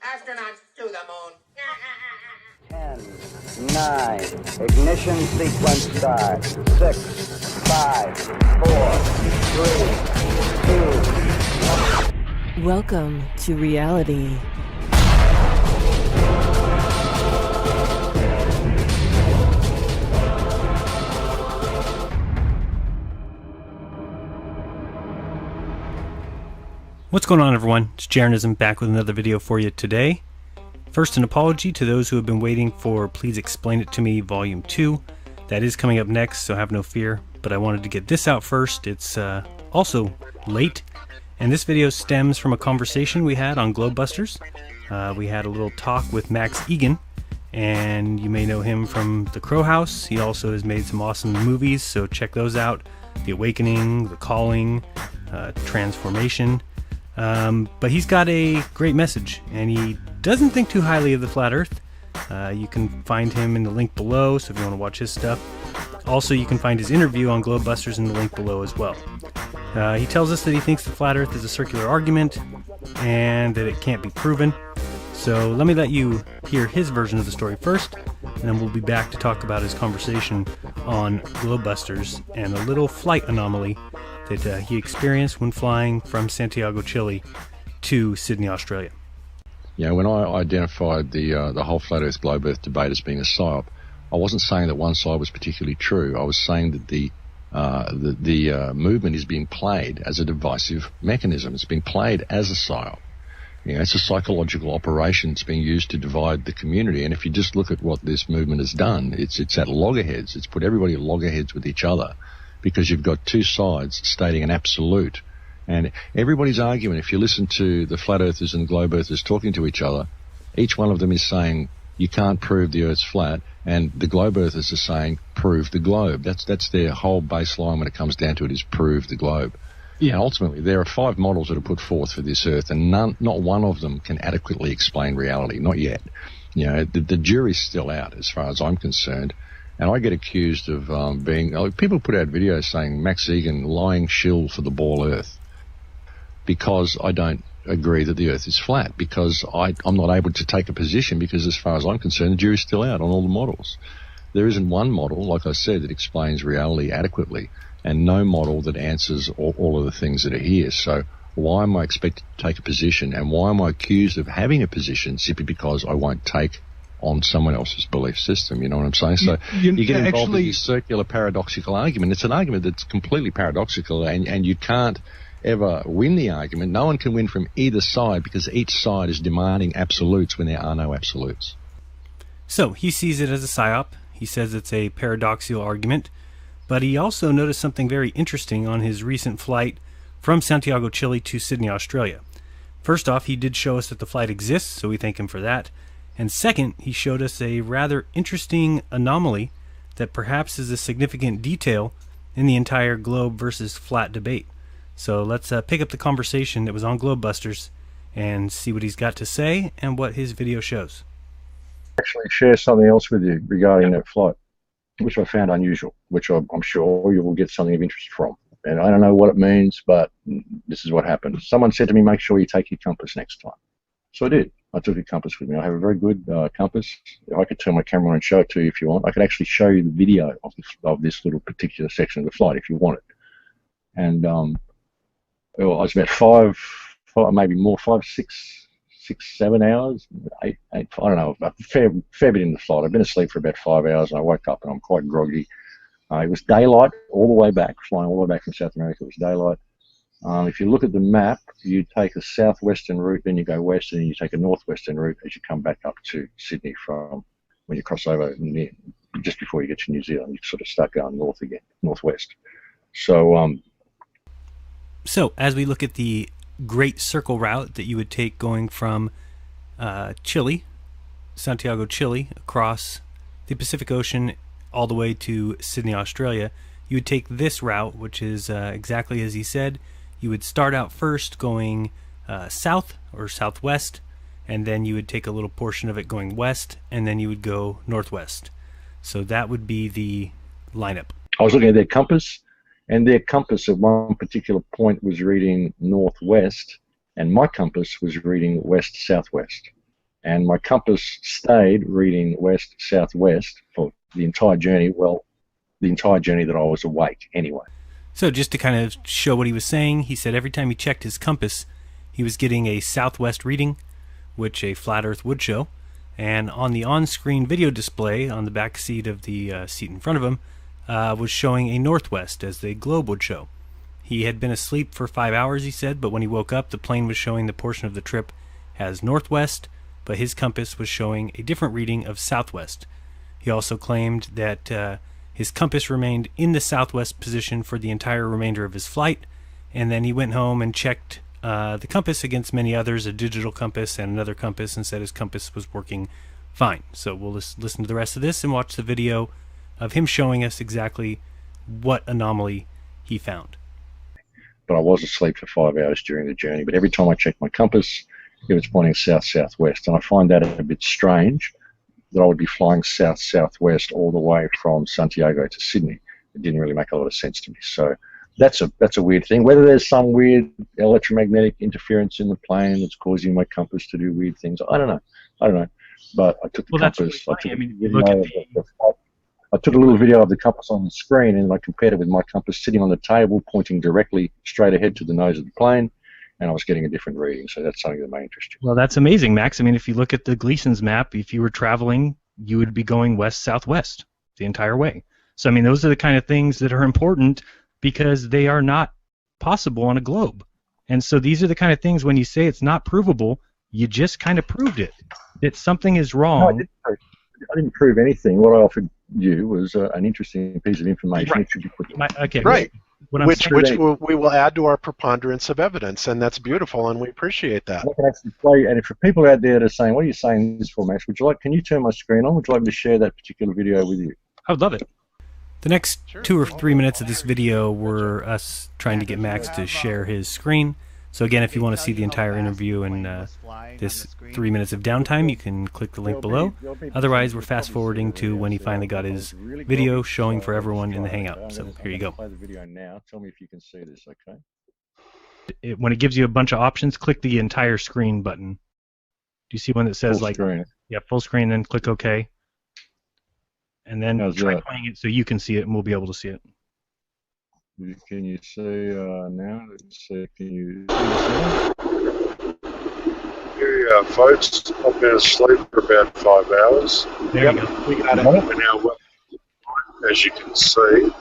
Astronauts to the moon. 10, 9, ignition sequence start. 6, 5, 4, 3, 2. Welcome to reality. What's going on, everyone? It's Jeranism back with another video for you today. First, an apology to those who have been waiting for Please Explain It to Me Volume 2. That is coming up next, so have no fear. But I wanted to get this out first. It's also late, and this video stems from a conversation we had on Globebusters. We had a little talk with Max IGAN, and you may know him from The Crow House. He also has made some awesome movies, so check those out. The Awakening, The Calling, Transformation. But he's got a great message, and he doesn't think too highly of the Flat Earth. You can find him in the link below, so if you want to watch his stuff. Also, you can find his interview on Globebusters in the link below as well. He tells us that he thinks the Flat Earth is a circular argument, and that it can't be proven. So let me let you hear his version of the story first, and then we'll be back to talk about his conversation on Globebusters and a little flight anomaly that he experienced when flying from Santiago, Chile to Sydney, Australia. Yeah, when I identified the whole Flat Earth Globe Earth debate as being a psyop, I wasn't saying that one side was particularly true. I was saying that the movement is being played as a divisive mechanism. It's being played as a psyop. You know, it's a psychological operation. It's being used to divide the community. And if you just look at what this movement has done, it's at loggerheads. It's put everybody at loggerheads with each other, because you've got two sides stating an absolute. And everybody's arguing, if you listen to the Flat Earthers and Globe Earthers talking to each other, each one of them is saying, you can't prove the Earth's flat, and the Globe Earthers are saying, prove the globe. That's their whole baseline when it comes down to it, is prove the globe. Yeah. And ultimately, there are 5 models that are put forth for this Earth, and not one of them can adequately explain reality, not yet. You know, the jury's still out as far as I'm concerned. And I get accused of people put out videos saying Max Egan lying shill for the ball Earth, because I don't agree that the Earth is flat, because I'm not able to take a position, because as far as I'm concerned, the jury's still out on all the models. There isn't one model, like I said, that explains reality adequately, and no model that answers all of the things that are here. So why am I expected to take a position, and why am I accused of having a position simply because I won't take on someone else's belief system? You know what I'm saying? So you get involved in this circular paradoxical argument. It's an argument that's completely paradoxical, and you can't ever win the argument. No one can win from either side, because each side is demanding absolutes when there are no absolutes. So he sees it as a psyop. He says it's a paradoxical argument, but he also noticed something very interesting on his recent flight from Santiago, Chile to Sydney, Australia. First off, he did show us that the flight exists, so we thank him for that. And second, he showed us a rather interesting anomaly that perhaps is a significant detail in the entire globe versus flat debate. So let's pick up the conversation that was on Globebusters and see what he's got to say and what his video shows. Actually share something else with you regarding that flight, which I found unusual, which I'm sure you will get something of interest from. And I don't know what it means, but this is what happened. Someone said to me, make sure you take your compass next time. So I did. I took a compass with me. I have a very good compass. I could turn my camera on and show it to you if you want. I could actually show you the video of this little particular section of the flight if you want it. And I was about maybe more, 5, 6, 7 hours, 8, I don't know, a fair bit in the flight. I've been asleep for about 5 hours, and I woke up and I'm quite groggy. It was daylight all the way back, flying all the way back from South America. It was daylight. If you look at the map, you take a southwestern route, then you go west, and you take a northwestern route as you come back up to Sydney from when you cross over just before you get to New Zealand. You sort of start going north again, northwest. So as we look at the Great Circle route that you would take going from Chile, Santiago, Chile, across the Pacific Ocean all the way to Sydney, Australia, you would take this route, which is exactly as he said. You would start out first going south or southwest, and then you would take a little portion of it going west, and then you would go northwest. So that would be the lineup. I was looking at their compass, and their compass at one particular point was reading northwest, and my compass was reading west-southwest. and my compass stayed reading west-southwest for the entire journey. Well, the entire journey that I was awake anyway. So just to kind of show what he was saying, he said every time he checked his compass, he was getting a southwest reading, which a flat earth would show. And on the on-screen video display on the back seat of the seat in front of him was showing a northwest, as the globe would show. He had been asleep for 5 hours, he said, but when he woke up, the plane was showing the portion of the trip as northwest, but his compass was showing a different reading of southwest. He also claimed that his compass remained in the southwest position for the entire remainder of his flight, and then he went home and checked the compass against many others, a digital compass and another compass, and said his compass was working fine. So we'll listen to the rest of this and watch the video of him showing us exactly what anomaly he found. But I was asleep for 5 hours during the journey, but every time I checked my compass, it was pointing south-southwest, and I find that a bit strange that I would be flying south-southwest all the way from Santiago to Sydney. It didn't really make a lot of sense to me. So that's a weird thing. Whether there's some weird electromagnetic interference in the plane that's causing my compass to do weird things, I don't know. But I took the compass. I took a little video of the compass on the screen, and I compared it with my compass sitting on the table, pointing directly straight ahead to the nose of the plane, and I was getting a different reading. So that's something that may interest you. Well, that's amazing, Max. I mean, if you look at the Gleason's map, if you were traveling, you would be going west-southwest the entire way. So, I mean, those are the kind of things that are important because they are not possible on a globe. And so these are the kind of things, when you say it's not provable, you just kind of proved it. That something is wrong. No, I didn't prove anything. What I offered you was an interesting piece of information. Right. It should be put Okay. Right. Which we will add to our preponderance of evidence, and that's beautiful, and we appreciate that. I can actually play, and for people out there that are saying, "What are you saying this for, Max?" Can you turn my screen on? Would you like me to share that particular video with you? I would love it. The next 2 or 3 minutes of this video were us trying to get Max to share his screen. So again, if you want to see the entire interview and this 3 minutes of downtime, you can click the link below. Otherwise, we're fast forwarding to when he finally got his video showing for everyone in the Hangout. So here you go. Play the video now. Tell me if you can see this, okay? When it gives you a bunch of options, click the entire screen button. Do you see one that says Full screen. Yeah, full screen, then click OK. And then try playing it so you can see it and we'll be able to see it. Can you see now? Let's see. Can you see? Yeah, folks, I've been asleep for about 5 hours. There you go. We got it. We're now, as you can see,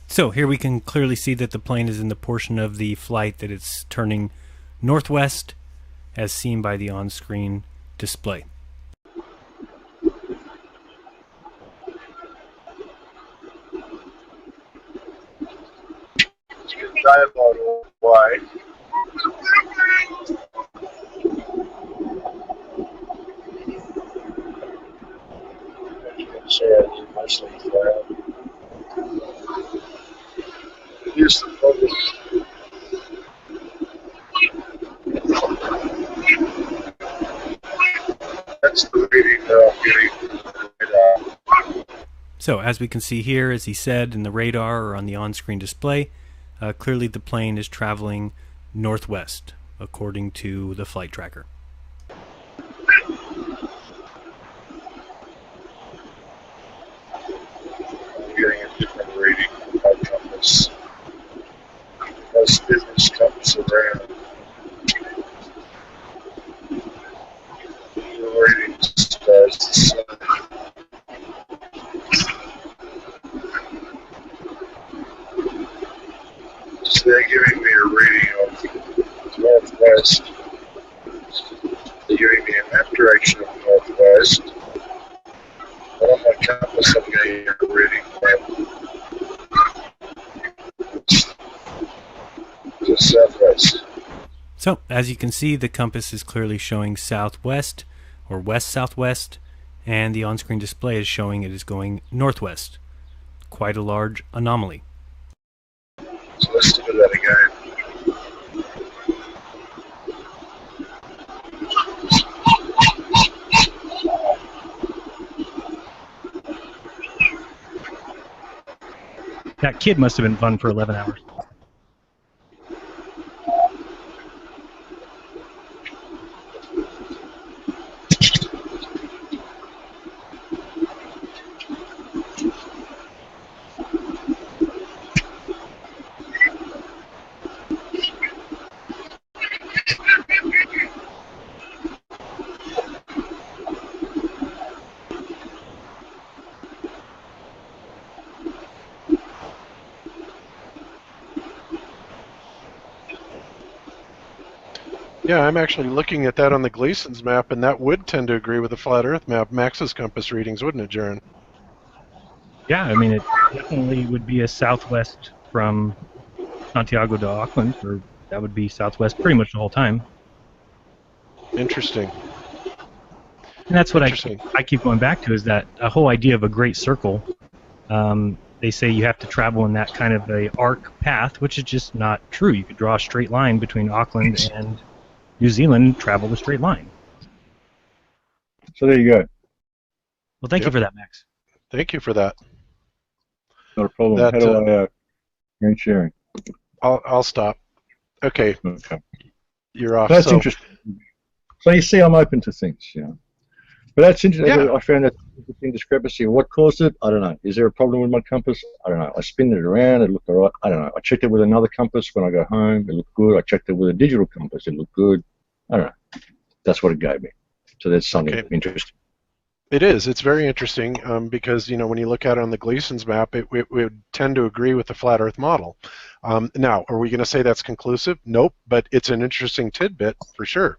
So here we can clearly see that the plane is in the portion of the flight that it's turning northwest, as seen by the on-screen display. daylight all the way. As you can see, it's mostly cloud. Here's the problem. That's the reading that I'm getting. So as we can see here, as he said in the radar or on the on-screen display, clearly the plane is traveling northwest according to the flight tracker. I'm getting a different reading from my compass. Most business compass around. The reading stays the same. So they're giving me a reading of northwest. They're giving me a map direction of northwest. But on my compass, I'm getting a reading to southwest. So as you can see, the compass is clearly showing southwest or west-southwest, and the on-screen display is showing it is going northwest. Quite a large anomaly. So let's do that again. That kid must have been fun for 11 hours. Yeah, I'm actually looking at that on the Gleason's map, and that would tend to agree with the flat Earth map. Max's compass readings, wouldn't it, Jaron? Yeah, I mean, it definitely would be a southwest from Santiago to Auckland, or that would be southwest pretty much the whole time. Interesting. And that's what Interesting. I keep going back to, is that a whole idea of a great circle. They say you have to travel in that kind of a arc path, which is just not true. You could draw a straight line between Auckland and New Zealand and travel the straight line. So there you go. Well, thank you for that, Max. Thank you for that. Not a problem. That, How do I screen sharing? I'll stop. Okay, Okay. you're off. That's So, interesting. So you see, I'm open to things, you know. But that's interesting. Yeah. I found that interesting discrepancy. What caused it? I don't know. Is there a problem with my compass? I don't know. I spin it around. It looked all right. I don't know. I checked it with another compass when I go home. It looked good. I checked it with a digital compass. It looked good. I don't know. That's what it gave me. So that's something Okay. interesting. it is. It's very interesting because, you know, when you look at it on the Gleason's map, it would tend to agree with the flat Earth model. Now, are we going to say that's conclusive? Nope, but it's an interesting tidbit for sure.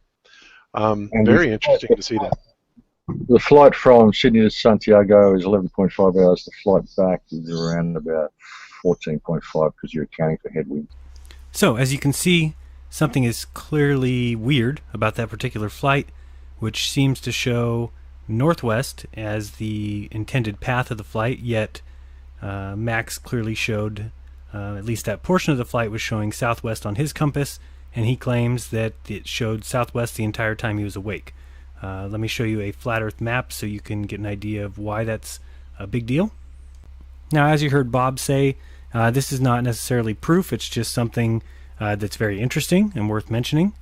Very interesting to see that. The flight from Sydney to Santiago is 11.5 hours. The flight back is around about 14.5 because you're accounting for headwind. So, as you can see, something is clearly weird about that particular flight, which seems to show northwest as the intended path of the flight, yet Max clearly showed, at least that portion of the flight was showing southwest on his compass, and he claims that it showed southwest the entire time he was awake. Let me show you a flat Earth map so you can get an idea of why that's a big deal. Now, as you heard Bob say, this is not necessarily proof, it's just something that's very interesting and worth mentioning.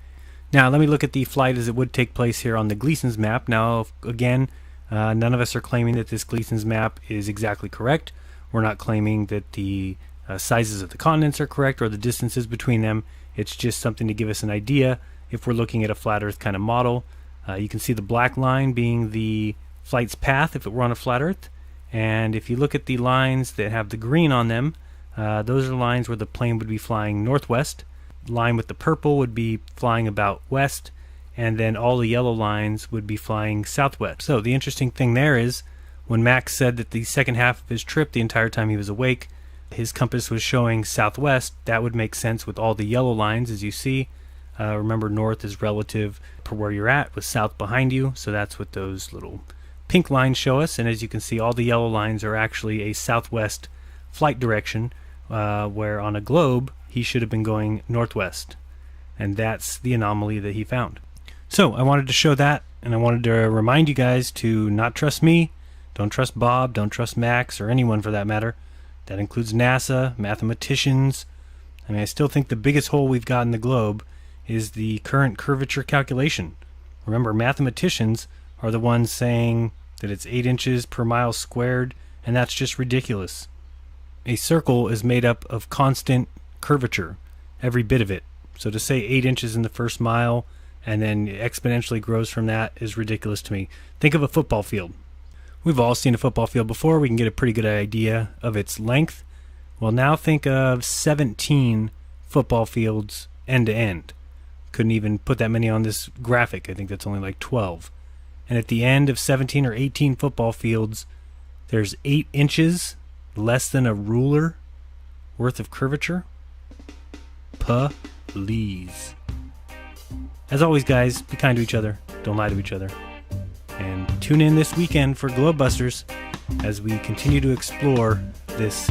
Now, let me look at the flight as it would take place here on the Gleason's map. Now, again, none of us are claiming that this Gleason's map is exactly correct. We're not claiming that the sizes of the continents are correct or the distances between them. It's just something to give us an idea if we're looking at a flat Earth kind of model. You can see the black line being the flight's path if it were on a flat Earth. And if you look at the lines that have the green on them, those are lines where the plane would be flying northwest. The line with the purple would be flying about west. And then all the yellow lines would be flying southwest. So the interesting thing there is, when Max said that the second half of his trip, the entire time he was awake, his compass was showing southwest, that would make sense with all the yellow lines, as you see. Remember, north is relative to where you're at, with south behind you, so that's what those little pink lines show us. And as you can see, all the yellow lines are actually a southwest flight direction, where on a globe he should have been going northwest. And that's the anomaly that he found. So I wanted to show that, and I wanted to remind you guys to not trust me, don't trust Bob, don't trust Max, or anyone for that matter. That includes NASA, mathematicians. I mean, I still think the biggest hole we've got in the globe is the current curvature calculation. Remember, mathematicians are the ones saying that it's 8 inches per mile squared, and that's just ridiculous. A circle is made up of constant curvature, every bit of it. So to say 8 inches in the first mile and then exponentially grows from that is ridiculous to me. Think of a football field. We've all seen a football field before. We can get a pretty good idea of its length. Well, now think of 17 football fields end to end. Couldn't even put that many on this graphic. I think that's only like 12. And at the end of 17 or 18 football fields, there's 8 inches, less than a ruler, worth of curvature. Please. As always, guys, be kind to each other. Don't lie to each other. And tune in this weekend for Globebusters as we continue to explore this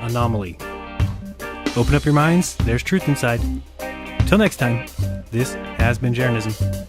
anomaly. Open up your minds. There's truth inside. Till next time, this has been Jaronism.